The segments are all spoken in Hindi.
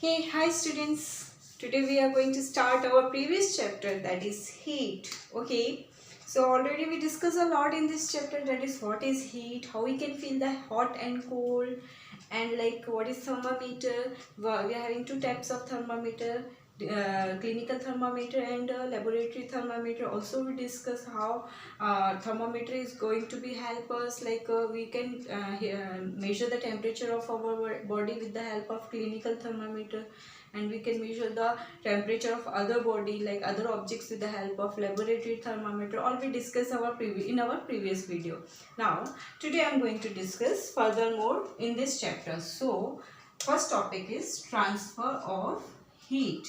Hey, hi students. Today we are going to start our previous chapter, that is heat. Okay. So already we discussed a lot in this chapter, that is what is heat, how we can feel the hot and cold, and like what is thermometer. We are having two types of thermometer, clinical thermometer and laboratory thermometer. Also we discuss how thermometer is going to be help us, like we can measure the temperature of our body with the help of clinical thermometer, and we can measure the temperature of other body like other objects with the help of laboratory thermometer. All we discuss in our previous video. Now today I am going to discuss furthermore in this chapter. So first topic is transfer of heat.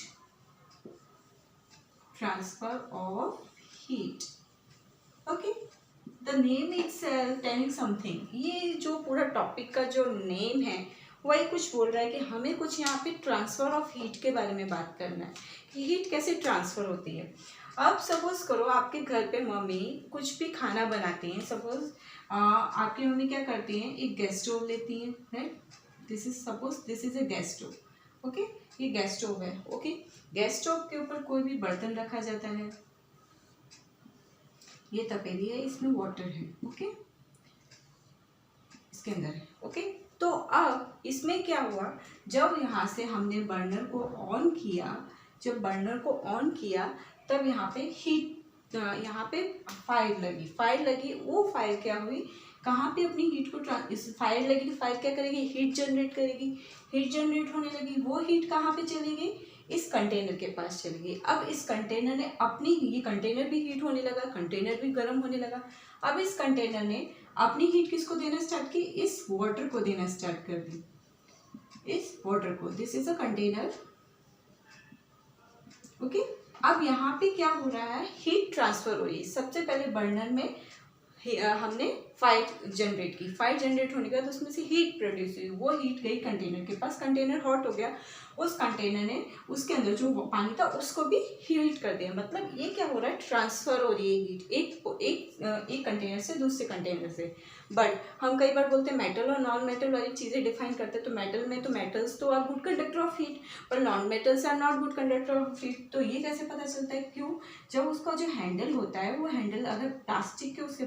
Transfer of heat. Okay. The name itself telling something, ये जो पूरा टॉपिक का जो नेम है वही कुछ बोल रहा है कि हमें कुछ यहाँ पे ट्रांसफ़र ऑफ हीट के बारे में बात करना है कि हीट कैसे ट्रांसफ़र होती है। अब सपोज करो आपके घर पे मम्मी कुछ भी खाना बनाती हैं। सपोज आपकी मम्मी क्या करती हैं, एक गैस स्टोव लेती हैं, right. This is a gas stove. Okay, ये गैस स्टोव है। ओके, गैस स्टोव के ऊपर कोई भी बर्तन रखा जाता है, ये तपेली है, इसमें वाटर है। ओके, इसके अंदर है। ओके, तो अब इसमें क्या हुआ, जब यहाँ से हमने बर्नर को ऑन किया, जब बर्नर को ऑन किया तब यहाँ पे हीट, यहाँ पे फायर लगी। वो फायर क्या हुई, कहाँ पे अपनी हीट को इस फायर लगी तो फायर क्या करेगी, हीट जनरेट करेगी। हीट जनरेट होने लगी, वो हीट कहाँ पे चली गई, इस कंटेनर के पास चली गई। अब इस कंटेनर ने अपनी, ये कंटेनर भी हीट होने लगा, कंटेनर भी गर्म होने लगा। अब इस कंटेनर ने अपनी हीट किसको देना स्टार्ट की, इस वाटर को देना स्टार्ट कर दी, इस वाटर को। This is a container. Okay, अब यहाँ पे क्या हो रहा है, हीट ट्रांसफर हो रही है। सबसे पहले बर्नर में हमने फायर जनरेट की, फायर जनरेट होने के बाद उसमें से हीट प्रोड्यूस हुई, वो हीट गई कंटेनर के पास, कंटेनर हॉट हो गया। उस कंटेनर ने उसके अंदर जो पानी था उसको भी हीट कर दिया। मतलब ये क्या हो रहा है, ट्रांसफर हो रही है हीट एक कंटेनर से दूसरे कंटेनर से। बट हम कई बार बोलते हैं मेटल और नॉन मेटल वाली चीज़ें डिफाइन करते हैं, तो मेटल में तो मेटल्स तो are good conductor of heat, पर non metals are not good conductor of heat. तो ये कैसे पता चलता है, क्यों, जब उसका जो हैंडल होता है, वो हैंडल अगर प्लास्टिक के उससे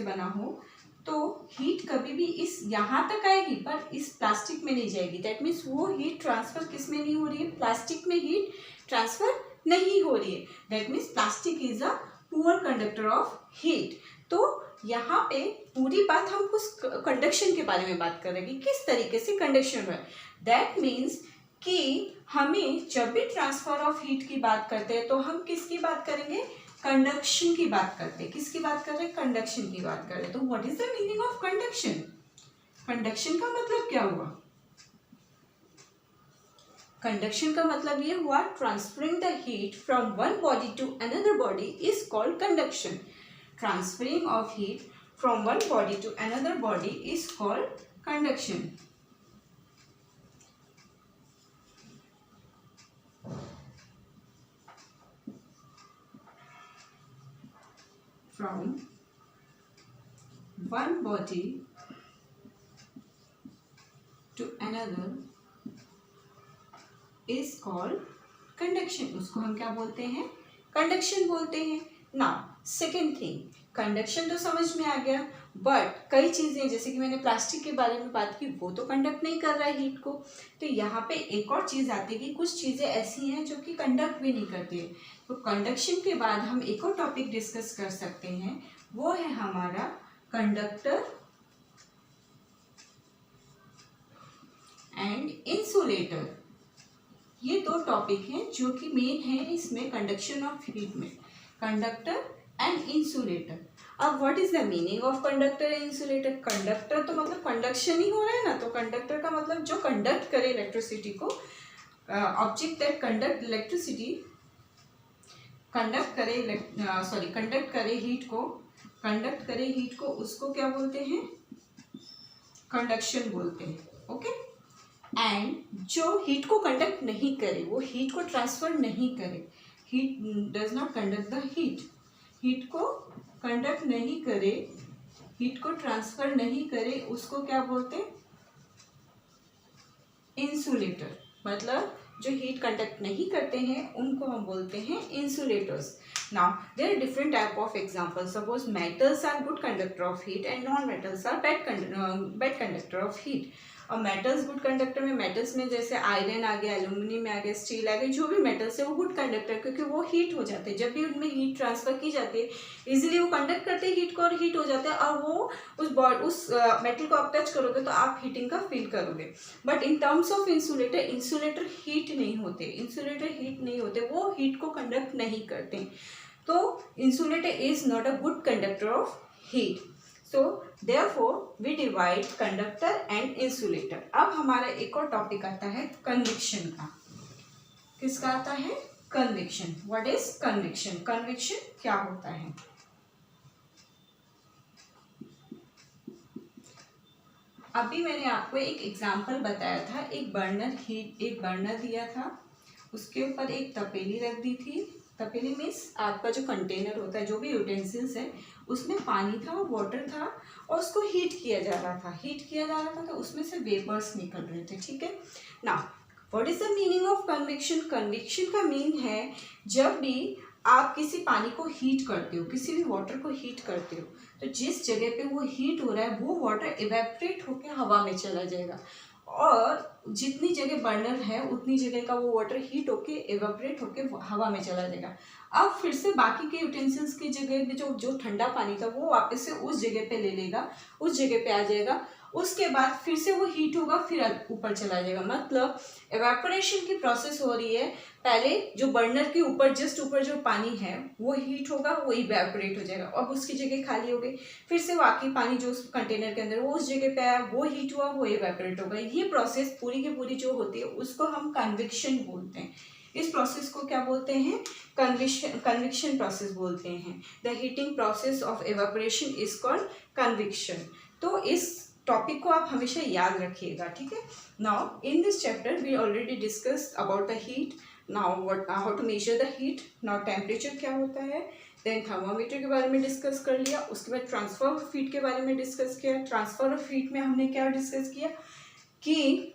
बना हो, तो हीट कभी भी इस यहाँ तक आएगी पर इस प्लास्टिक में नहीं जाएगी। दैट मीन्स वो हीट ट्रांसफर किस में नहीं हो रही है, प्लास्टिक में हीट ट्रांसफर नहीं हो रही है। That means plastic is a poor conductor of heat. तो यहाँ पे पूरी बात हम उस कंडक्शन के बारे में बात कर रहे हैं कि किस तरीके से कंडक्शन हो रहा है। दैट मीन्स कि हमें जब भी ट्रांसफर ऑफ हीट की बात करते हैं तो हम किसकी बात करेंगे, कंडक्शन की बात करते हैं। किसकी बात कर रहे हैं, कंडक्शन की बात कर रहे हैं। तो what is the meaning of conduction, conduction का मतलब क्या हुआ, कंडक्शन का मतलब ये हुआ, transferring the heat from one body to another body is called conduction. Transferring of heat from one body to another body is called conduction. From one body to another is called conduction। उसको हम क्या बोलते हैं, कंडक्शन बोलते हैं। नाउ सेकेंड थिंग, कंडक्शन तो समझ में आ गया, बट कई चीज़ें जैसे कि मैंने प्लास्टिक के बारे में बात की, वो तो कंडक्ट नहीं कर रहा है हीट को। तो यहाँ पे एक और चीज़ आती है कि कुछ चीज़ें ऐसी हैं जो कि कंडक्ट भी नहीं करती है। तो कंडक्शन के बाद हम एक और टॉपिक डिस्कस कर सकते हैं, वो है हमारा कंडक्टर एंड इंसुलेटर। ये दो टॉपिक हैं जो कि मेन है इसमें कंडक्शन ऑफ हीट में, कंडक्टर एंड इंसुलेटर। अब what is the meaning of conductor and insulator. Conductor तो मतलब कंडक्शन ही हो रहा है ना, तो कंडक्टर का मतलब जो कंडक्ट करे इलेक्ट्रिसिटी को, object that conduct electricity, conduct करे हीट को, उसको क्या बोलते हैं, कंडक्शन बोलते हैं। ओके, एंड जो हीट को कंडक्ट नहीं करे, वो हीट को ट्रांसफर नहीं करे, heat does not conduct the heat को कंडक्ट नहीं करे, हीट को ट्रांसफर नहीं करे, उसको क्या बोलते हैं, इंसुलेटर, मतलब जो हीट कंडक्ट नहीं करते हैं उनको हम बोलते हैं insulators. Now there are different type of examples. Suppose metals are good conductor of heat and non-metals are bad conductor of heat. और मेटल्स गुड कंडक्टर में, मेटल्स में जैसे आयरन आ गया, एल्यूमिनियम आ गया, स्टील आ गया, जो भी मेटल्स है वो गुड कंडक्टर, क्योंकि वो हीट हो जाते हैं. जब भी उनमें हीट ट्रांसफर की जाती है इजीली वो कंडक्ट करते हैं हीट को और हीट हो जाते हैं, और वो उस मेटल को आप टच करोगे तो आप हीटिंग का फील करोगे. But in terms of insulator, insulator heat नहीं होते, इंसुलेटर हीट नहीं होते, वो हीट को कंडक्ट नहीं करते. तो insulator is not a good conductor of heat. So therefore we divide conductor and insulator. अब हमारा एक और टॉपिक आता है कन्विक्शन का. किसका आता है? Conviction. What is conviction? Conviction क्या होता है? अभी मैंने आपको एक एग्जाम्पल बताया था. एक बर्नर दिया था, उसके ऊपर एक तपेली रख दी थी. तपेली मीन्स आपका जो कंटेनर होता है, जो भी यूटेंसिल्स है, उसमें पानी था, वाटर था, और उसको हीट किया जा रहा था. तो उसमें से वेपर्स निकल रहे थे. ठीक है. Now what is the meaning of conviction? Conviction का मीन है जब भी आप किसी पानी को हीट करते हो, किसी भी वाटर को हीट करते हो, तो जिस जगह पे वो हीट हो रहा है वो वाटर इवेपोरेट होकर हवा में चला जाएगा, और जितनी जगह बर्नर है उतनी जगह का वो वाटर हीट होके इवेपोरेट होके हवा में चला जाएगा. अब फिर से बाकी के यूटेंसिल्स की जगह पे जो ठंडा पानी था वो वापस से उस जगह पे ले लेगा, उस जगह पे आ जाएगा. उसके बाद फिर से वो हीट होगा, फिर ऊपर चला जाएगा. मतलब इवेपोरेशन की प्रोसेस हो रही है. पहले जो बर्नर के ऊपर जस्ट ऊपर जो पानी है वो हीट होगा, वो इवेपोरेट हो जाएगा, अब उसकी जगह खाली हो गई. फिर से बाकी पानी जो उस कंटेनर के अंदर वो उस जगह पे आया, वो हीट हुआ, वो इवेपोरेट होगा. ये प्रोसेस पूरी की पूरी जो होती है उसको हम कन्विक्शन बोलते हैं. इस प्रोसेस को क्या बोलते हैं? कन्विक्शन प्रोसेस बोलते हैं. The heating process of evaporation is called conviction. तो इस टॉपिक को आप हमेशा याद रखिएगा. ठीक है. Now in this chapter we already discussed about the heat. Now how to measure the heat. Now temperature क्या होता है, देन थर्मामीटर के बारे में डिस्कस कर लिया. उसके बाद ट्रांसफर ऑफ हीट के बारे में डिस्कस किया. ट्रांसफर ऑफ हीट में हमने क्या डिस्कस किया कि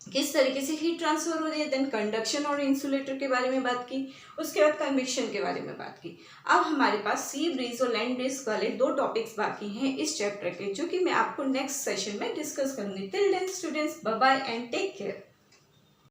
किस तरीके से हीट ट्रांसफर हो रही है. देन कंडक्शन और इंसुलेटर के बारे में बात की. उसके बाद कन्विक्शन के बारे में बात की. अब हमारे पास सी ब्रीज और लैंड ब्रीज वाले 2 टॉपिक्स बाकी हैं इस चैप्टर के, जो कि मैं आपको नेक्स्ट सेशन में डिस्कस करूंगी. Till then students, bye bye and take care.